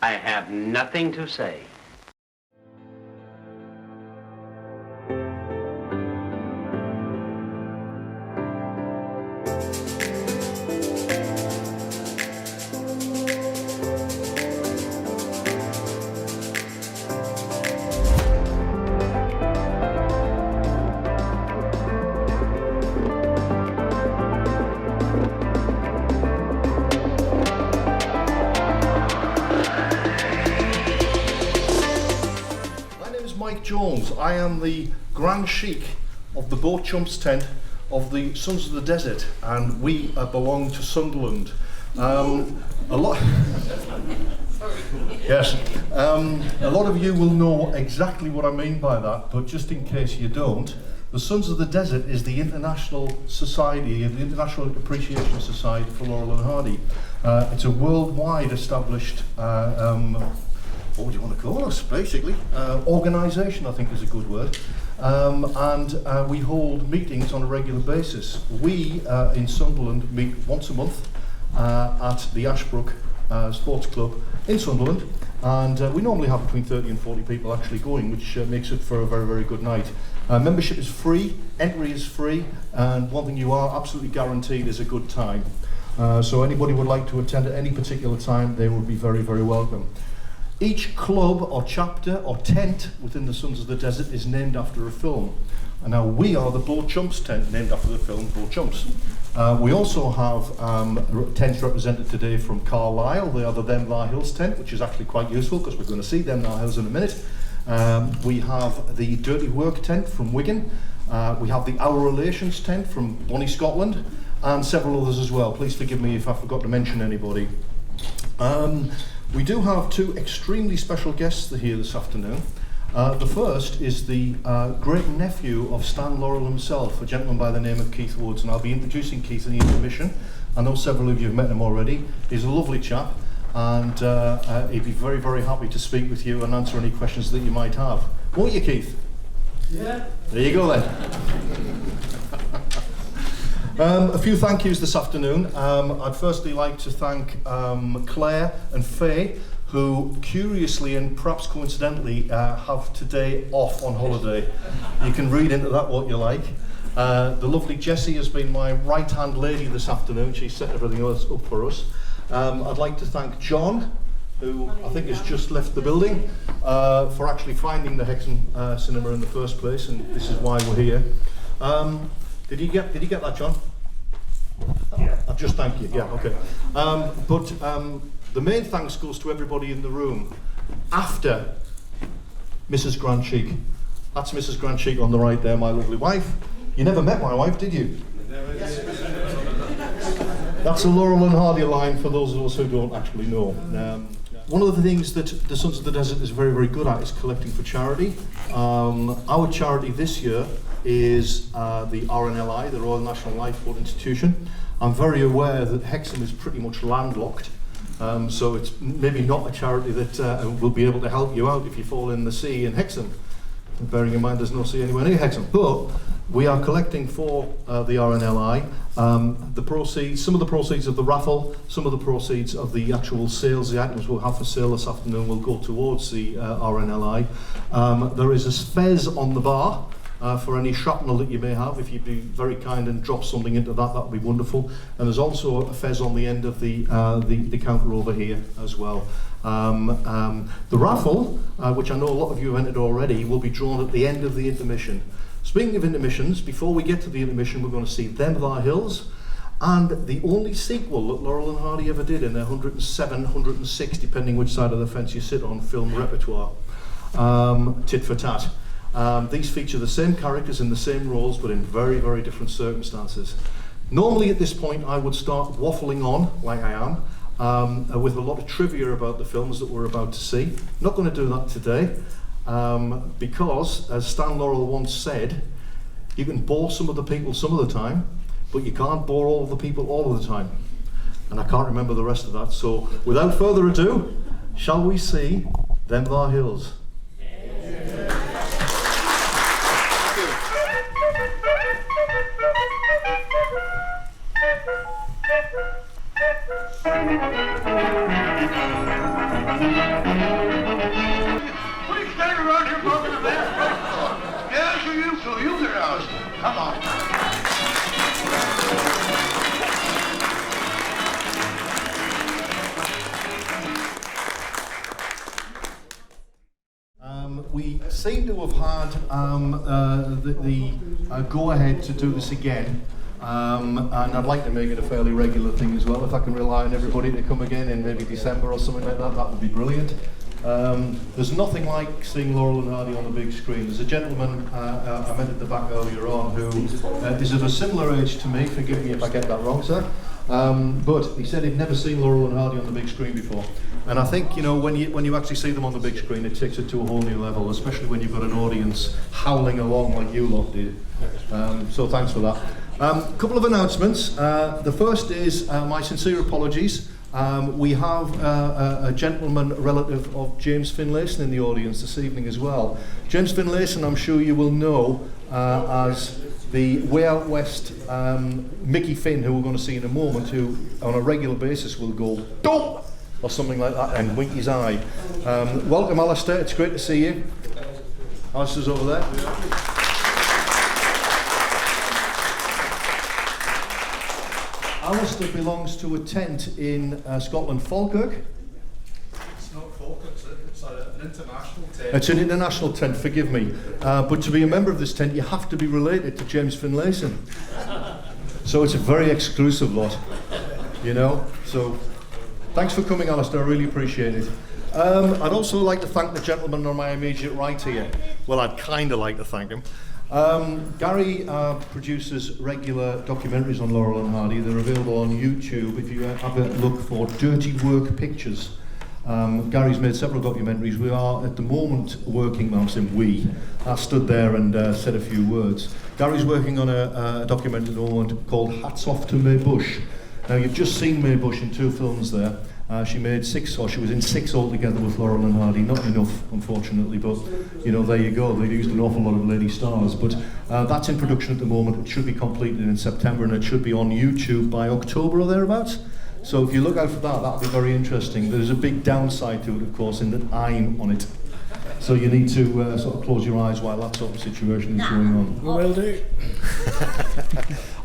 I have nothing to say. I am the Grand Sheik of the Beau Chumps tent of the Sons of the Desert, and we belong to Sunderland. A lot. Yes. A lot of you will know exactly what I mean by that, but just in case you don't, the Sons of the Desert is the international society, the International Appreciation Society for Laurel and Hardy. It's a worldwide established what would you want to call us, basically? Organisation, I think is a good word. And we hold meetings on a regular basis. We in Sunderland meet once a month at the Ashbrook Sports Club in Sunderland, and we normally have between 30 and 40 people actually going, which makes it for a very, very good night. Membership is free, entry is free, and one thing you are absolutely guaranteed is a good time. So anybody would like to attend at any particular time, they will be very, very welcome. Each club or chapter or tent within the Sons of the Desert is named after a film. And now we are the Beau Chumps tent, named after the film Beau Chumps. We also have tents represented today from Carlisle. They are the Them Thar Hills tent, which is actually quite useful because we're going to see Them Thar Hills in a minute. We have the Dirty Work tent from Wigan. We have the Our Relations tent from Bonnie, Scotland, and several others as well. Please forgive me if I forgot to mention anybody. We do have two extremely special guests here this afternoon. The first is the great nephew of Stan Laurel himself, a gentleman by the name of Keith Woods, and I'll be introducing Keith in the intermission. I know several of you have met him already. He's a lovely chap, and he'd be very, very happy to speak with you and answer any questions that you might have. Won't you, Keith? Yeah. There you go then. A few thank yous this afternoon. I'd firstly like to thank Claire and Faye, who curiously and perhaps coincidentally have today off on holiday. You can read into that what you like. The lovely Jessie has been my right-hand lady this afternoon. She's set everything else up for us. I'd like to thank John, who I think has just left the building, for actually finding the Hexham cinema in the first place, and this is why we're here. Did you get that, John? Yeah. I'll just thank you. Yeah, okay. But the main thanks goes to everybody in the room after Mrs. Grand Sheik. That's Mrs. Grand Sheik on the right there, my lovely wife. You never met my wife, did you? Yes. That's a Laurel and Hardy line for those of us who don't actually know. One of the things that the Sons of the Desert is very, very good at is collecting for charity. Our charity this year is the RNLI, the Royal National Lifeboat Institution. I'm very aware that Hexham is pretty much landlocked, so it's maybe not a charity that will be able to help you out if you fall in the sea in Hexham. Bearing in mind there's no sea anywhere near Hexham. But we are collecting for the RNLI. The proceeds, some of the proceeds of the raffle, some of the proceeds of the actual sales, the items we'll have for sale this afternoon will go towards the RNLI. There is a fez on the bar for any shrapnel that you may have. If you'd be very kind and drop something into that, that would be wonderful. And there's also a fez on the end of the counter over here as well. The raffle, which I know a lot of you have entered already, will be drawn at the end of the intermission. Speaking of intermissions, before we get to the intermission, we're going to see Them Thar Hills, and the only sequel that Laurel and Hardy ever did in their 107, 106, depending which side of the fence you sit on, film repertoire, Tit for Tat. These feature the same characters in the same roles, but in very, very different circumstances. Normally at this point I would start waffling on, like I am, with a lot of trivia about the films that we're about to see. Not going to do that today, because, as Stan Laurel once said, you can bore some of the people some of the time, but you can't bore all of the people all of the time. And I can't remember the rest of that, so without further ado, shall we see Them Thar Hills? What are you standing around here talking to that? Yeah, so you get out. Come on. We seem to have had the go-ahead to do this again, and I'd like to make it a fairly regular thing as well. If I can rely on everybody to come again in maybe December or something like that, that would be brilliant. There's nothing like seeing Laurel and Hardy on the big screen. There's a gentleman I met at the back earlier on who is of a similar age to me. Forgive me if I get that wrong, sir. But he said he'd never seen Laurel and Hardy on the big screen before. And I think, you know, when you actually see them on the big screen, it takes it to a whole new level, especially when you've got an audience howling along like you lot did. So thanks for that. Couple of announcements. The first is my sincere apologies. We have a gentleman relative of James Finlayson in the audience this evening as well. James Finlayson, I'm sure you will know as the Way Out West Mickey Finn, who we're going to see in a moment, who on a regular basis will go "Don't!" or something like that and wink his eye. Welcome, Alistair. It's great to see you. Alistair's over there. Alistair belongs to a tent in Scotland, Falkirk. It's not Falkirk, it's an international tent. It's an international tent, forgive me. But to be a member of this tent, you have to be related to James Finlayson. So it's a very exclusive lot, you know. So thanks for coming, Alistair, I really appreciate it. I'd also like to thank the gentleman on my immediate right here. Well, I'd kind of like to thank him. Gary produces regular documentaries on Laurel and Hardy. They're available on YouTube if you have a look for Dirty Work Pictures. Gary's made several documentaries. We are at the moment working, I'm saying we, I stood there and said a few words. Gary's working on a documentary at the moment called Hats Off to Mae Bush. Now you've just seen Mae Bush in 2 films there. She made 6, or she was in 6 altogether with Laurel and Hardy. Not enough, unfortunately, but you know, there you go. They used an awful lot of lady stars. But that's in production at the moment. It should be completed in September, and it should be on YouTube by October or thereabouts. So if you look out for that, that'll be very interesting. There's a big downside to it, of course, in that I'm on it. So you need to sort of close your eyes while that sort of situation is going on. Will do.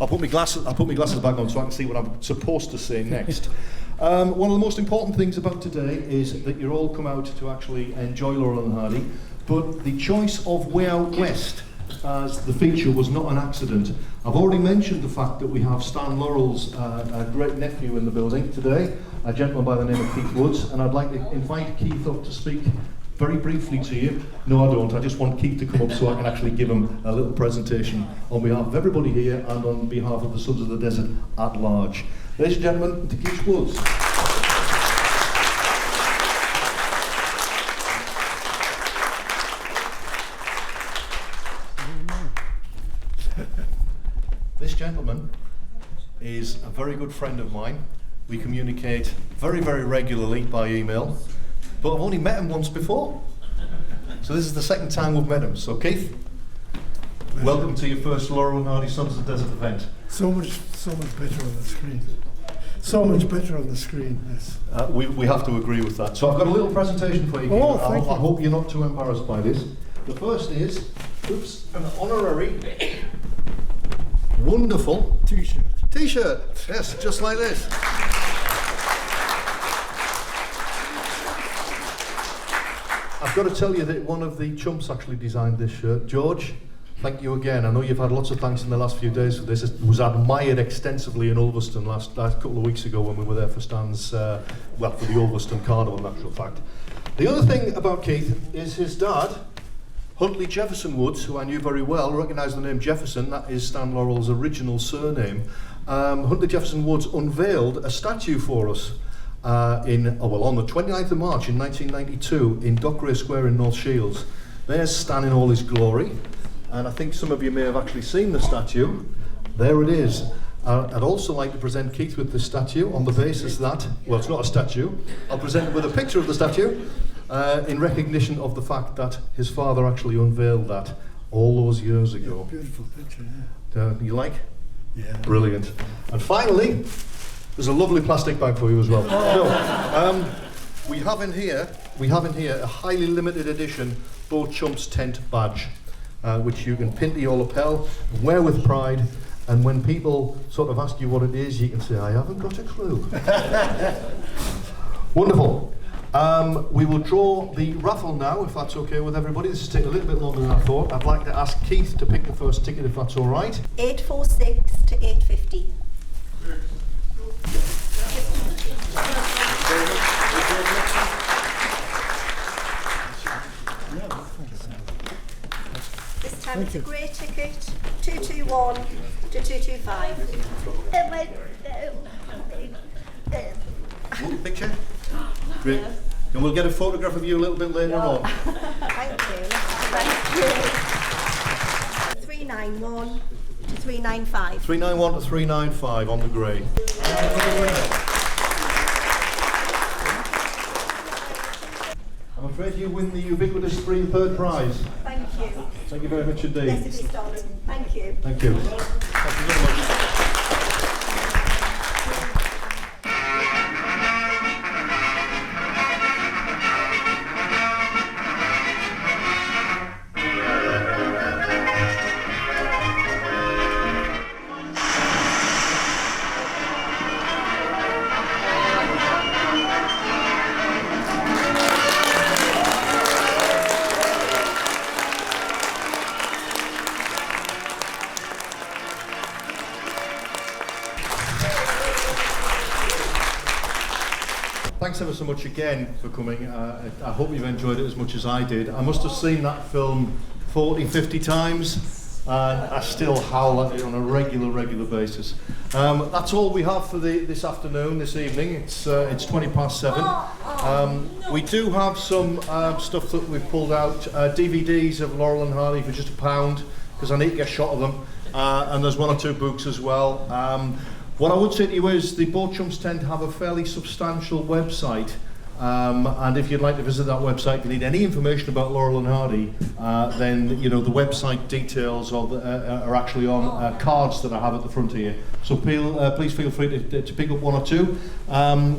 I'll put my glasses back on so I can see what I'm supposed to say next. One of the most important things about today is that you're all come out to actually enjoy Laurel and Hardy, but the choice of Way Out West as the feature was not an accident. I've already mentioned the fact that we have Stan Laurel's great nephew in the building today, a gentleman by the name of Keith Woods, and I'd like to invite Keith up to speak very briefly to you. No, I don't. I just want Keith to come up so I can actually give him a little presentation on behalf of everybody here and on behalf of the Sons of the Desert at large. Ladies and gentlemen, to Keith Woods. This gentleman is a very good friend of mine. We communicate very, very regularly by email, but I've only met him once before. So this is the second time we've met him. So Keith, welcome to your first Laurel and Hardy Sons of the Desert event. So much better on the screen. So much better on the screen, yes. We have to agree with that. So I've got a little presentation for you, Keith. Oh, thank you. I hope you're not too embarrassed by this. The first is, an honorary, wonderful T-shirt. T-shirt. Yes, just like this. I've got to tell you that one of the Chumps actually designed this shirt. George, thank you again. I know you've had lots of thanks in the last few days for this. It was admired extensively in Ulverston last couple of weeks ago when we were there for Stan's, for the Ulverston Carnival, in actual fact. The other thing about Keith is his dad, Huntley Jefferson Woods, who I knew very well, recognised the name Jefferson, that is Stan Laurel's original surname. Huntley Jefferson Woods unveiled a statue for us on the 29th of March in 1992 in Dockwray Square in North Shields. There's Stan in all his glory, and I think some of you may have actually seen the statue. There it is. I'd also like to present Keith with this statue on the basis that, well, it's not a statue, I'll present it with a picture of the statue in recognition of the fact that his father actually unveiled that all those years ago. Yeah, beautiful picture, yeah. You like? Yeah. Brilliant. And finally, there's a lovely plastic bag for you as well. We have in here a highly limited edition Beau Chumps tent badge, which you can pin to your lapel, wear with pride, and when people sort of ask you what it is, you can say, I haven't got a clue. Wonderful. We will draw the raffle now, if that's okay with everybody. This is taking a little bit longer than I thought. I'd like to ask Keith to pick the first ticket, if that's all right. 846 to 850. This time it's a grey ticket, 221 to 225. Picture? Great. And we'll get a photograph of you a little bit later on. Thank you. 391 to 395. 391 to 395 on the grey. I'm afraid you win the ubiquitous free third prize. Thank you. Thank you very much indeed. Blessed be God. Thank you. Thank you. Thank you very much. Thanks ever so much again for coming. I hope you've enjoyed it as much as I did. I must have seen that film 40, 50 times, and I still howl at it on a regular basis. That's all we have for this afternoon, this evening. It's 7:20. We do have some stuff that we've pulled out, DVDs of Laurel and Hardy for just £1, because I need to get a shot of them, and there's 1 or 2 books as well. What I would say to you is the Beau Chumps tend to have a fairly substantial website, and if you'd like to visit that website, if you need any information about Laurel and Hardy, then you know the website details are actually on cards that I have at the front here. So please feel free to pick up 1 or 2.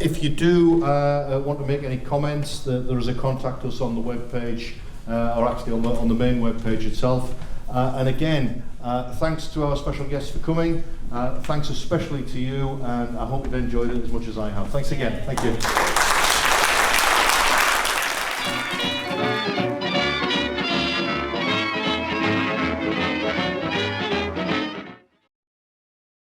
If you do want to make any comments, there is a contact us on the web page, or actually on the main web page itself. And again, thanks to our special guests for coming. Thanks especially to you, and I hope you've enjoyed it as much as I have. Thanks again. Thank you.